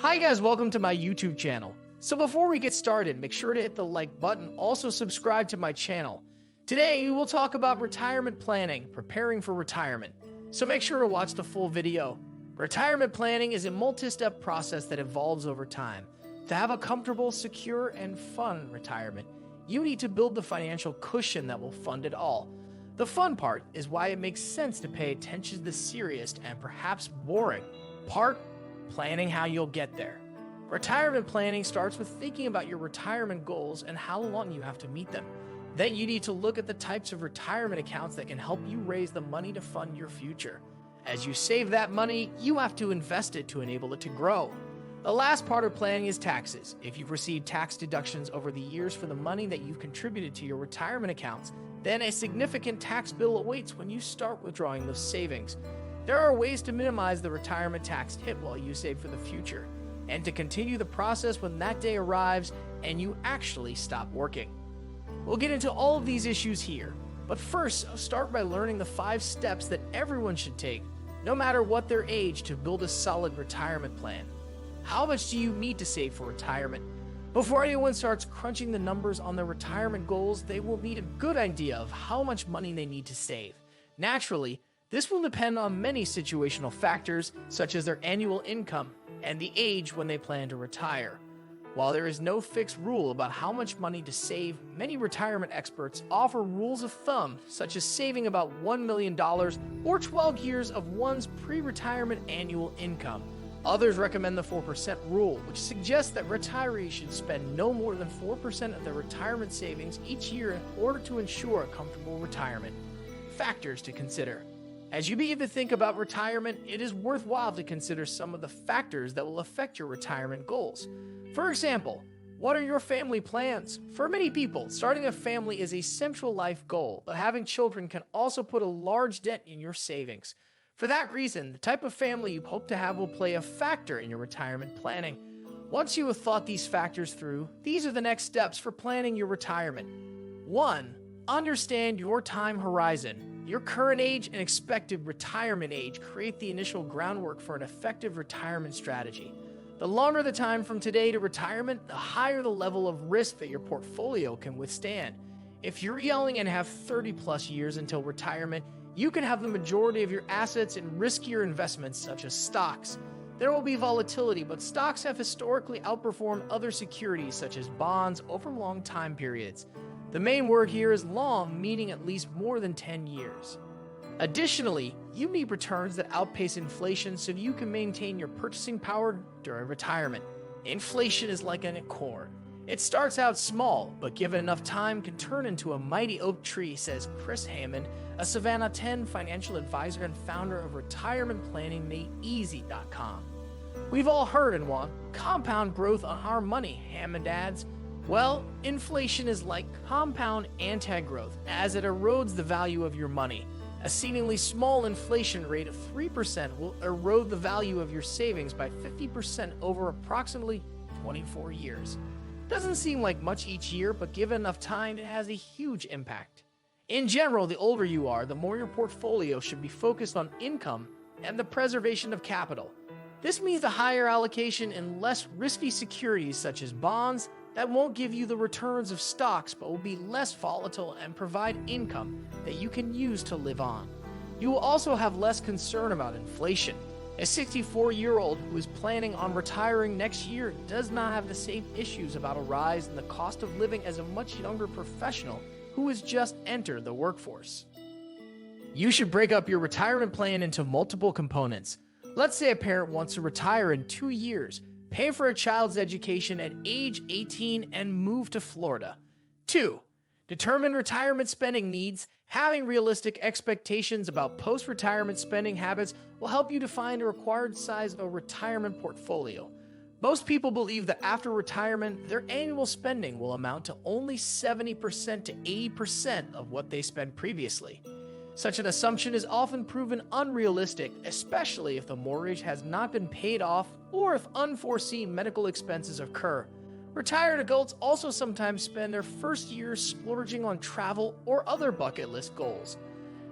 Hi guys, welcome to my YouTube channel. So before we get started, make sure to hit the like button, also subscribe to my channel. Today we will talk about retirement planning, preparing for retirement. So make sure to watch the full video. Retirement planning is a multi-step process that evolves over time. To have a comfortable, secure, and fun retirement, you need to build the financial cushion that will fund it all. The fun part is why it makes sense to pay attention to the serious and perhaps boring part, planning how you'll get there. Retirement planning starts with thinking about your retirement goals and how long you have to meet them. Then you need to look at the types of retirement accounts that can help you raise the money to fund your future. As you save that money, you have to invest it to enable it to grow. The last part of planning is taxes. If you've received tax deductions over the years for the money that you've contributed to your retirement accounts, then a significant tax bill awaits when you start withdrawing those savings. There are ways to minimize the retirement tax hit while you save for the future, and to continue the process when that day arrives and you actually stop working. We'll get into all of these issues here, but first, I'll start by learning the 5 steps that everyone should take, no matter what their age, to build a solid retirement plan. How much do you need to save for retirement? Before anyone starts crunching the numbers on their retirement goals, they will need a good idea of how much money they need to save. Naturally, this will depend on many situational factors, such as their annual income and the age when they plan to retire. While there is no fixed rule about how much money to save, many retirement experts offer rules of thumb, such as saving about $1 million or 12 years of one's pre-retirement annual income. Others recommend the 4% rule, which suggests that retirees should spend no more than 4% of their retirement savings each year in order to ensure a comfortable retirement. Factors to consider. As you begin to think about retirement, it is worthwhile to consider some of the factors that will affect your retirement goals. For example, what are your family plans? For many people, starting a family is a central life goal, but having children can also put a large dent in your savings. For that reason, the type of family you hope to have will play a factor in your retirement planning. Once you have thought these factors through, these are the next steps for planning your retirement. 1. Understand your time horizon. Your current age and expected retirement age create the initial groundwork for an effective retirement strategy. The longer the time from today to retirement, the higher the level of risk that your portfolio can withstand. If you're young and have 30 plus years until retirement, you can have the majority of your assets in riskier investments such as stocks. There will be volatility, but stocks have historically outperformed other securities such as bonds over long time periods. The main word here is long, meaning at least more than 10 years. Additionally, you need returns that outpace inflation so you can maintain your purchasing power during retirement. Inflation is like an acorn. It starts out small, but given enough time can turn into a mighty oak tree, says Chris Hammond, a Savannah 10 financial advisor and founder of retirementplanningmadeeasy.com. We've all heard and want compound growth on our money, Hammond adds. Well, inflation is like compound anti-growth, as it erodes the value of your money. A seemingly small inflation rate of 3% will erode the value of your savings by 50% over approximately 24 years. Doesn't seem like much each year, but given enough time, it has a huge impact. In general, the older you are, the more your portfolio should be focused on income and the preservation of capital. This means a higher allocation in less risky securities such as bonds that won't give you the returns of stocks but will be less volatile and provide income that you can use to live on. You will also have less concern about inflation. A 64-year-old who is planning on retiring next year does not have the same issues about a rise in the cost of living as a much younger professional who has just entered the workforce. You should break up your retirement plan into multiple components. Let's say a parent wants to retire in 2 years, pay for a child's education at age 18, and move to Florida. 2. Determine retirement spending needs. Having realistic expectations about post-retirement spending habits will help you define the required size of a retirement portfolio. Most people believe that after retirement, their annual spending will amount to only 70% to 80% of what they spent previously. Such an assumption is often proven unrealistic, especially if the mortgage has not been paid off or if unforeseen medical expenses occur. Retired adults also sometimes spend their first years splurging on travel or other bucket list goals.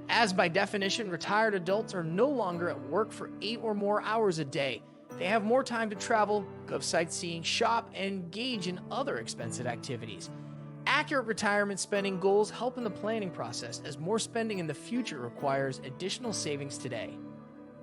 As by definition, retired adults are no longer at work for 8 or more hours a day. They have more time to travel, go sightseeing, shop, and engage in other expensive activities. Accurate retirement spending goals help in the planning process, as more spending in the future requires additional savings today.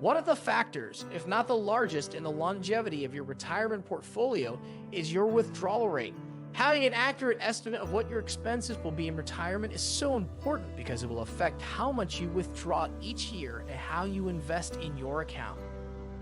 One of the factors, if not the largest, in the longevity of your retirement portfolio is your withdrawal rate. Having an accurate estimate of what your expenses will be in retirement is so important because it will affect how much you withdraw each year and how you invest in your account.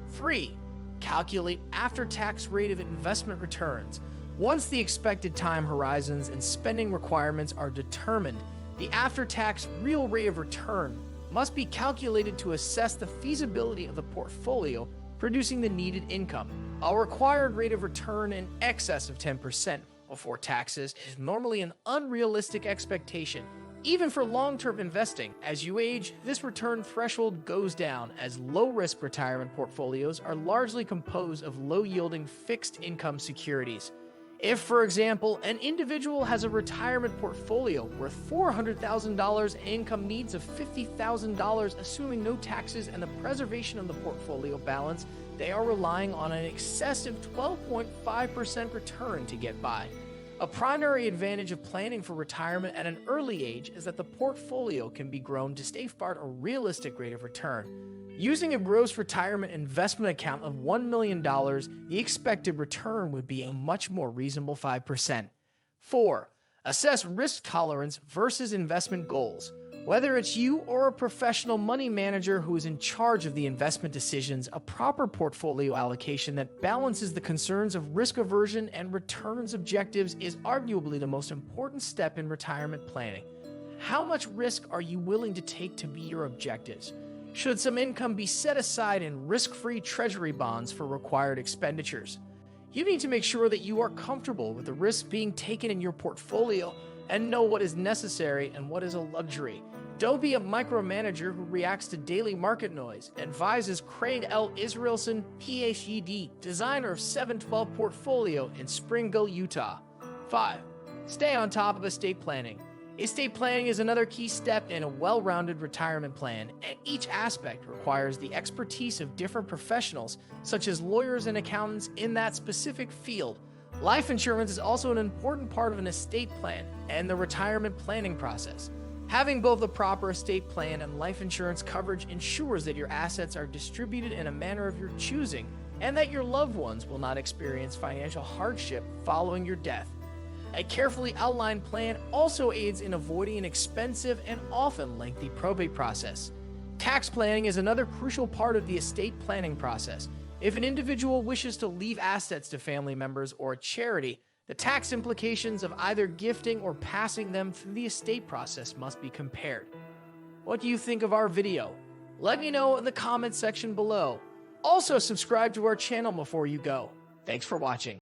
3. Calculate after-tax rate of investment returns. Once the expected time horizons and spending requirements are determined, the after-tax real rate of return must be calculated to assess the feasibility of the portfolio producing the needed income. A required rate of return in excess of 10% before taxes is normally an unrealistic expectation, even for long-term investing. As you age, this return threshold goes down, as low-risk retirement portfolios are largely composed of low-yielding fixed income securities. If, for example, an individual has a retirement portfolio worth $400,000 and income needs of $50,000, assuming no taxes and the preservation of the portfolio balance, they are relying on an excessive 12.5% return to get by. A primary advantage of planning for retirement at an early age is that the portfolio can be grown to safeguard a realistic rate of return. Using a gross retirement investment account of $1 million, the expected return would be a much more reasonable 5%. 4. Assess risk tolerance versus investment goals. Whether it's you or a professional money manager who is in charge of the investment decisions, a proper portfolio allocation that balances the concerns of risk aversion and returns objectives is arguably the most important step in retirement planning. How much risk are you willing to take to meet your objectives? Should some income be set aside in risk-free treasury bonds for required expenditures? You need to make sure that you are comfortable with the risk being taken in your portfolio and know what is necessary and what is a luxury. Don't be a micromanager who reacts to daily market noise, advises Craig L. Israelson, PhD, designer of 712 Portfolio in Springville, Utah. 5. Stay on top of estate planning. Estate planning is another key step in a well-rounded retirement plan, and each aspect requires the expertise of different professionals, such as lawyers and accountants in that specific field. Life insurance is also an important part of an estate plan and the retirement planning process. Having both a proper estate plan and life insurance coverage ensures that your assets are distributed in a manner of your choosing, and that your loved ones will not experience financial hardship following your death. A carefully outlined plan also aids in avoiding an expensive and often lengthy probate process. Tax planning is another crucial part of the estate planning process. If an individual wishes to leave assets to family members or a charity, the tax implications of either gifting or passing them through the estate process must be compared. What do you think of our video? Let me know in the comments section below. Also, subscribe to our channel before you go. Thanks for watching.